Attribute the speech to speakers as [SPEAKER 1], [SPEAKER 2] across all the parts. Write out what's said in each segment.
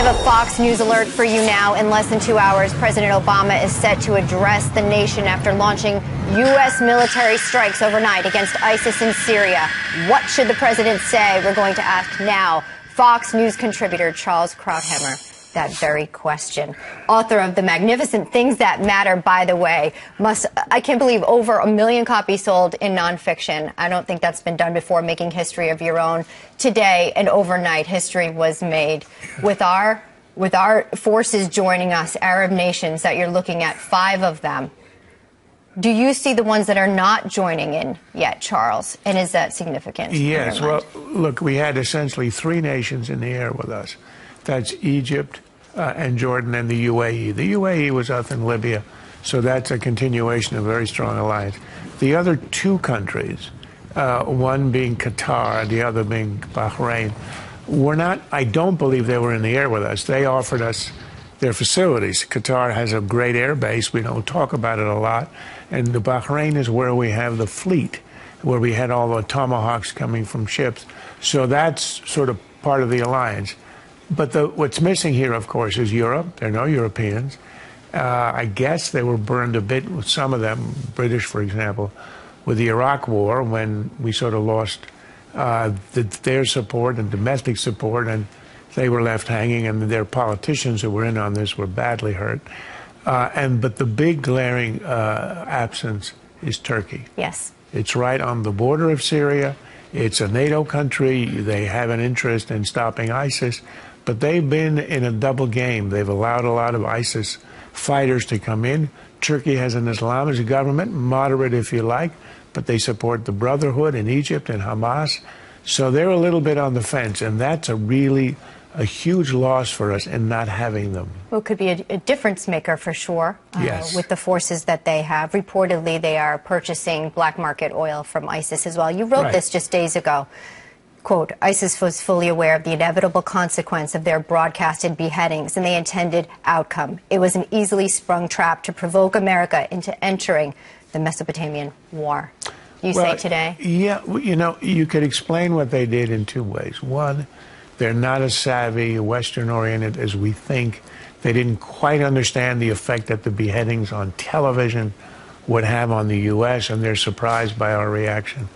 [SPEAKER 1] have a Fox News alert for you now. In less than 2 hours, President Obama is set to address the nation after launching U.S. military strikes overnight against ISIS in Syria. What should the president say? We're going to ask now Fox News contributor Charles Krauthammer that very question. Author of The Magnificent Things That Matter, by the way. I can't believe over 1 million copies sold in nonfiction. I don't think that's been done before, making history of your own. Today and overnight, history was made with our forces joining us, Arab nations that you're looking at, 5 of them. Do you see the ones that are not joining in yet, Charles? And is that significant?
[SPEAKER 2] Yes. Well, look, we had essentially 3 nations in the air with us. That's Egypt and Jordan and the UAE. The UAE was up in Libya, so that's a continuation of a very strong alliance. The other 2 countries, one being Qatar, the other being Bahrain, were not, I don't believe they were in the air with us. They offered us their facilities. Qatar has a great air base. We don't talk about it a lot. And the Bahrain is where we have the fleet, where we had all the Tomahawks coming from ships. So that's sort of part of the alliance. But what's missing here, of course, is Europe. There are no Europeans. I guess they were burned a bit with some of them, British, for example, with the Iraq War, when we sort of lost their support and domestic support, and they were left hanging, and their politicians who were in on this were badly hurt. But the big glaring absence is Turkey.
[SPEAKER 1] Yes.
[SPEAKER 2] It's right on the border of Syria. It's a NATO country. They have an interest in stopping ISIS. But they've been in a double game. They've allowed a lot of ISIS fighters to come in. Turkey has an Islamist government, moderate if you like, but they support the Brotherhood in Egypt and Hamas. So they're a little bit on the fence, and that's a huge loss for us in not having them.
[SPEAKER 1] Well, it could be a difference maker for sure.
[SPEAKER 2] Yes.
[SPEAKER 1] With the forces that they have. Reportedly, they are purchasing black market oil from ISIS as well. You wrote this just days ago. Quote, ISIS was fully aware of the inevitable consequence of their broadcasted beheadings and the intended outcome. It was an easily sprung trap to provoke America into entering the Mesopotamian War. You say today?
[SPEAKER 2] Yeah, you know, you could explain what they did in 2 ways. One, they're not as savvy, Western-oriented as we think. They didn't quite understand the effect that the beheadings on television would have on the U.S., and they're surprised by our reaction.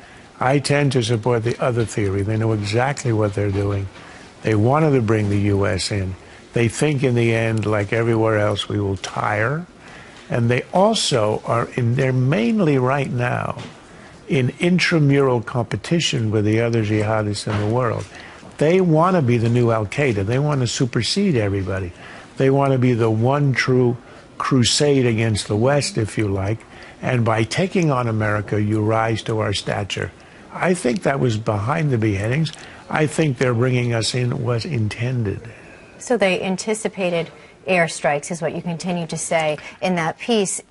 [SPEAKER 2] I tend to support the other theory. They know exactly what they're doing. They wanted to bring the U.S. in. They think in the end, like everywhere else, we will tire. And they also they're mainly right now in intramural competition with the other jihadists in the world. They want to be the new Al-Qaeda. They want to supersede everybody. They want to be the one true crusade against the West, if you like. And by taking on America, you rise to our stature. I think that was behind the beheadings. I think their bringing us in was intended.
[SPEAKER 1] So they anticipated airstrikes, is what you continue to say in that piece.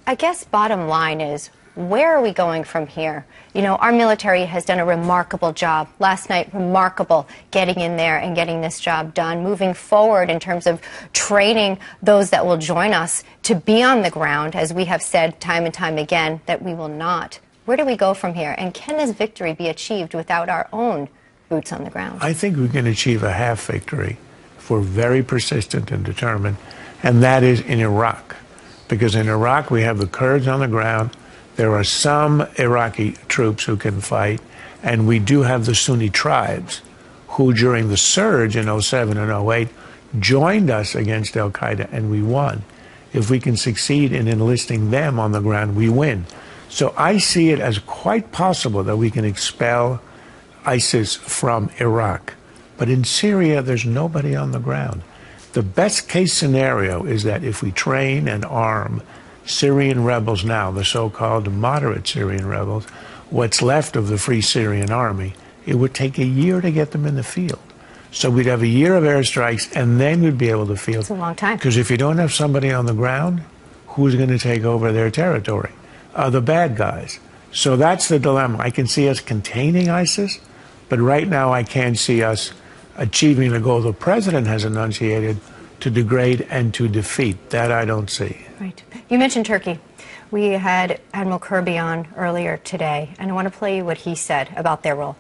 [SPEAKER 1] I guess bottom line is, where are we going from here? You know, our military has done a remarkable job. Last night, remarkable, getting in there and getting this job done. Moving forward in terms of training those that will join us to be on the ground, as we have said time and time again, that we will not. Where do we go from here? And can this victory be achieved without our own boots on the ground?
[SPEAKER 2] I think we can achieve a half victory if we're very persistent and determined, and that is in Iraq. Because in Iraq, we have the Kurds on the ground. There are some Iraqi troops who can fight, and we do have the Sunni tribes who, during the surge in 07 and 08, joined us against al-Qaeda, and we won. If we can succeed in enlisting them on the ground, we win. So I see it as quite possible that we can expel ISIS from Iraq. But in Syria, there's nobody on the ground. The best case scenario is that if we train and arm Syrian rebels now, the so-called moderate Syrian rebels, what's left of the Free Syrian Army, it would take a year to get them in the field. So we'd have a year of airstrikes, and then we'd be able to field.
[SPEAKER 1] It's a long time.
[SPEAKER 2] Because if you don't have somebody on the ground, who's going to take over their territory? The bad guys. So that's the dilemma. I can see us containing ISIS, but right now I can't see us achieving the goal the president has enunciated to degrade and to defeat. That I don't see.
[SPEAKER 1] Right. You mentioned Turkey. We had Admiral Kirby on earlier today, and I want to play you what he said about their role.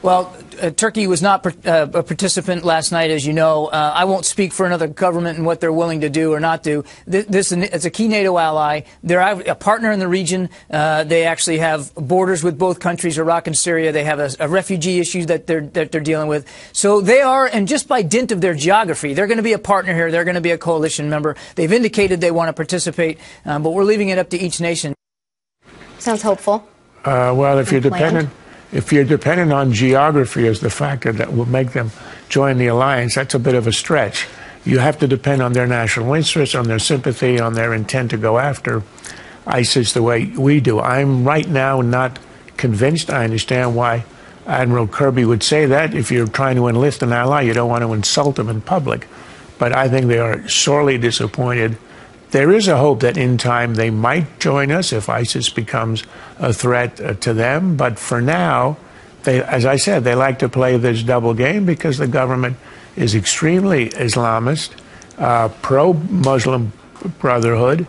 [SPEAKER 3] Well, Turkey was not a participant last night, as you know. I won't speak for another government and what they're willing to do or not do. This is a key NATO ally. They're a partner in the region. They actually have borders with both countries, Iraq and Syria. They have a refugee issue that they're dealing with. So they are, and just by dint of their geography, they're going to be a partner here. They're going to be a coalition member. They've indicated they want to participate, but we're leaving it up to each nation.
[SPEAKER 1] Sounds hopeful.
[SPEAKER 2] Well, if you're dependent on geography as the factor that will make them join the alliance, that's a bit of a stretch. You have to depend on their national interests, on their sympathy, on their intent to go after ISIS the way we do. I'm right now not convinced. I understand why Admiral Kirby would say that. If you're trying to enlist an ally, you don't want to insult them in public. But I think they are sorely disappointed. There is a hope that in time they might join us if ISIS becomes a threat to them. But for now, as I said, they like to play this double game because the government is extremely Islamist, pro-Muslim Brotherhood,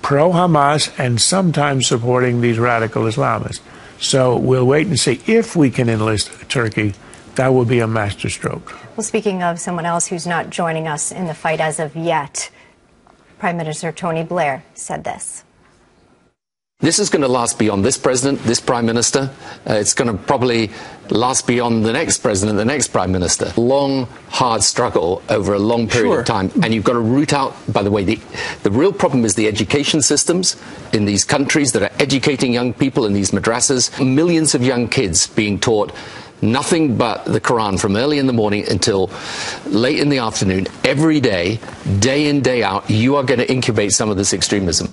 [SPEAKER 2] pro-Hamas, and sometimes supporting these radical Islamists. So we'll wait and see if we can enlist Turkey. That will be a masterstroke.
[SPEAKER 1] Well, speaking of someone else who's not joining us in the fight as of yet, Prime Minister Tony Blair said this.
[SPEAKER 4] This is going to last beyond this president, this prime minister. It's going to probably last beyond the next president, the next prime minister. Long, hard struggle over a long period of time. And you've got to root out, by the way, the real problem is the education systems in these countries that are educating young people in these madrasas. Millions of young kids being taught nothing but the Quran from early in the morning until late in the afternoon, every day, day in, day out. You are going to incubate some of this extremism.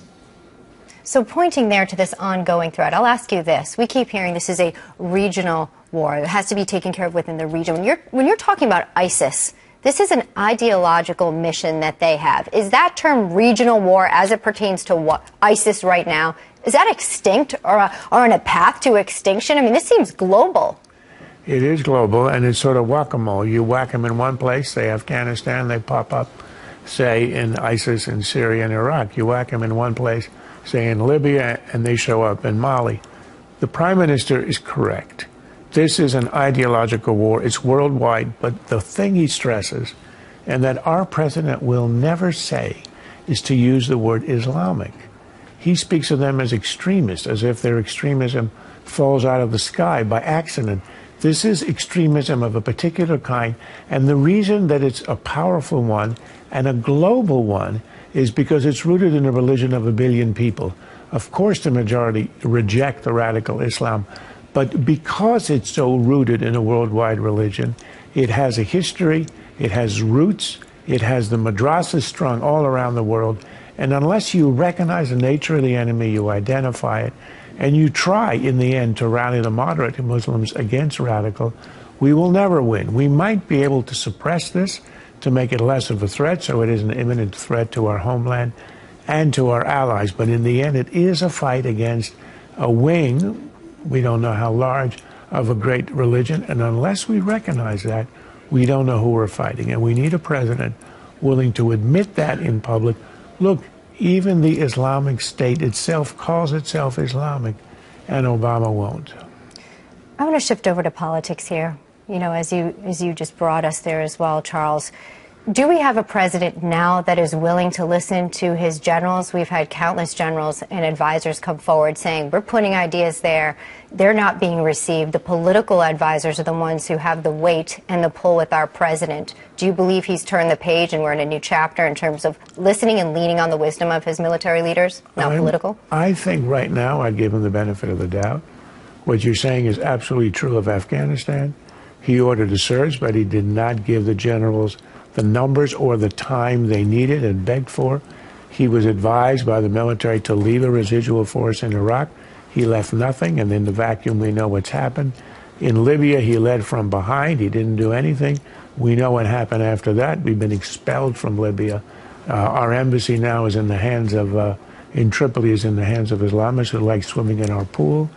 [SPEAKER 1] So pointing there to this ongoing threat, I'll ask you this. We keep hearing this is a regional war. It has to be taken care of within the region. When you're talking about ISIS, this is an ideological mission that they have. Is that term regional war as it pertains to what ISIS right now, is that extinct or on a path to extinction? I mean, this seems global.
[SPEAKER 2] It is global, and it's sort of whack-a-mole. You whack them in one place, say Afghanistan, they pop up, say, in ISIS in Syria and Iraq. You whack them in one place, say, in Libya, and they show up in Mali. The Prime Minister is correct. This is an ideological war. It's worldwide, but the thing he stresses, and that our president will never say, is to use the word Islamic. He speaks of them as extremists, as if their extremism falls out of the sky by accident. This is extremism of a particular kind, and the reason that it's a powerful one and a global one is because it's rooted in a religion of 1 billion people. Of course, the majority reject the radical Islam, but because it's so rooted in a worldwide religion, it has a history, it has roots, it has the madrasas strung all around the world, and unless you recognize the nature of the enemy, you identify it, and you try, in the end, to rally the moderate Muslims against radical, we will never win. We might be able to suppress this to make it less of a threat, so it is an imminent threat to our homeland and to our allies. But in the end, it is a fight against a wing, we don't know how large, of a great religion. And unless we recognize that, we don't know who we're fighting. And we need a president willing to admit that in public. Look, even the Islamic State itself calls itself Islamic, and Obama won't.
[SPEAKER 1] I want to shift over to politics here. You know, as you just brought us there as well, Charles. Do we have a president now that is willing to listen to his generals? We've had countless generals and advisors come forward saying, we're putting ideas there. They're not being received. The political advisors are the ones who have the weight and the pull with our president. Do you believe he's turned the page and we're in a new chapter in terms of listening and leaning on the wisdom of his military leaders, not political?
[SPEAKER 2] I think right now I'd give him the benefit of the doubt. What you're saying is absolutely true of Afghanistan. He ordered a surge, but he did not give the generals the numbers or the time they needed and begged for. He was advised by the military to leave a residual force in Iraq. He left nothing, and in the vacuum we know what's happened. In Libya, he led from behind. He didn't do anything. We know what happened after that. We've been expelled from Libya. Our embassy now is in the hands of, in Tripoli, is in the hands of Islamists who like swimming in our pool.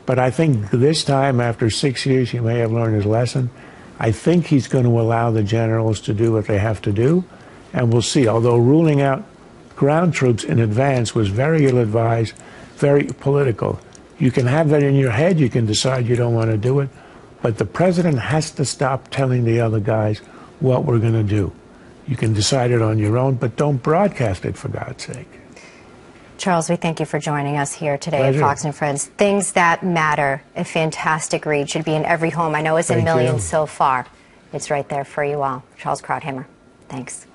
[SPEAKER 2] But I think this time, after 6 years, he may have learned his lesson. I think he's going to allow the generals to do what they have to do, and we'll see. Although ruling out ground troops in advance was very ill-advised, very political. You can have that in your head. You can decide you don't want to do it. But the president has to stop telling the other guys what we're going to do. You can decide it on your own, but don't broadcast it, for God's sake.
[SPEAKER 1] Charles, we thank you for joining us here today
[SPEAKER 2] Pleasure.
[SPEAKER 1] at Fox and Friends. Things That Matter, a fantastic read, should be in every home. I know it's in millions so far. It's right there for you all. Charles Krauthammer, thanks.